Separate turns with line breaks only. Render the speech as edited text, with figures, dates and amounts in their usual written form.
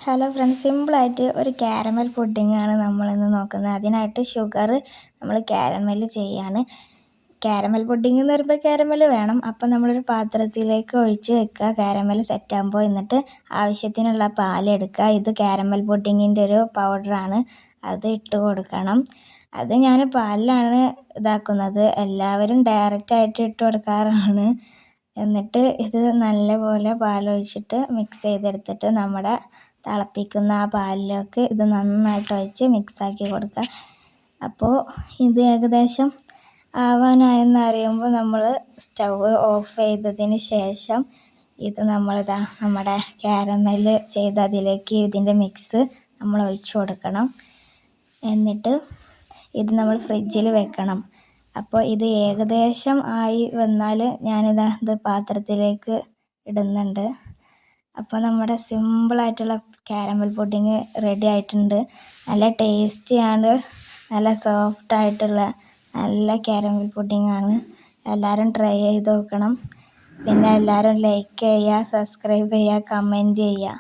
Hello friends, സിമ്പിളായിട്ട് ഒരു caramel പുഡിങ്ങാണ് നമ്മളിന്ന് നോക്കുന്നത്. അതിനായിട്ട് ഷുഗർ നമ്മൾ കാരമൽ ചെയ്യാണ്. കാരമൽ പുഡിംഗ് എന്ന് പറയുമ്പോൾ കാരമൽ വേണം. അപ്പം നമ്മളൊരു പാത്രത്തിലേക്ക് ഒഴിച്ച് വെക്കുക കാരമൽ സെറ്റാകുമ്പോൾ. എന്നിട്ട് ആവശ്യത്തിനുള്ള പാലെടുക്കുക. ഇത് കാരമൽ പുഡിങ്ങിൻ്റെ ഒരു പൗഡറാണ്, അത് ഇട്ട് കൊടുക്കണം. അത് ഞാൻ പാലിലാണ് ഇതാക്കുന്നത്, എല്ലാവരും ഡയറക്റ്റായിട്ട് ഇട്ട് കൊടുക്കാറാണ്. എന്നിട്ട് ഇത് നല്ലപോലെ പാലൊഴിച്ചിട്ട് മിക്സ് ചെയ്തെടുത്തിട്ട് നമ്മുടെ തിളപ്പിക്കുന്ന ആ പാലിലേക്ക് ഇത് നന്നായിട്ട് ഒഴിച്ച് മിക്സാക്കി കൊടുക്കുക. അപ്പോൾ ഇത് ഏകദേശം ആവാനായെന്ന് അറിയുമ്പോൾ നമ്മൾ സ്റ്റൗവ് ഓഫ് ചെയ്തതിന് ശേഷം ഇത് നമ്മുടെ കാരമൽ ചെയ്ത് അതിലേക്ക് ഇതിൻ്റെ മിക്സ് നമ്മൾ ഒഴിച്ച് കൊടുക്കണം. എന്നിട്ട് ഇത് നമ്മൾ ഫ്രിഡ്ജിൽ വെക്കണം. അപ്പോൾ ഇത് ഏകദേശം ആയി വന്നാൽ ഇത് പാത്രത്തിലേക്ക് ഇടുന്നുണ്ട്. അപ്പോൾ നമ്മുടെ സിമ്പിളായിട്ടുള്ള കാരമൽ പുഡിങ് റെഡി ആയിട്ടുണ്ട്. നല്ല ടേസ്റ്റിയാണ്, നല്ല സോഫ്റ്റായിട്ടുള്ള നല്ല കാരമൽ പുഡിങ്ങാണ്. എല്ലാവരും ട്രൈ ചെയ്ത് നോക്കണം. പിന്നെ എല്ലാവരും ലൈക്ക് ചെയ്യുക, സബ്സ്ക്രൈബ് ചെയ്യുക, കമൻറ്റ് ചെയ്യുക.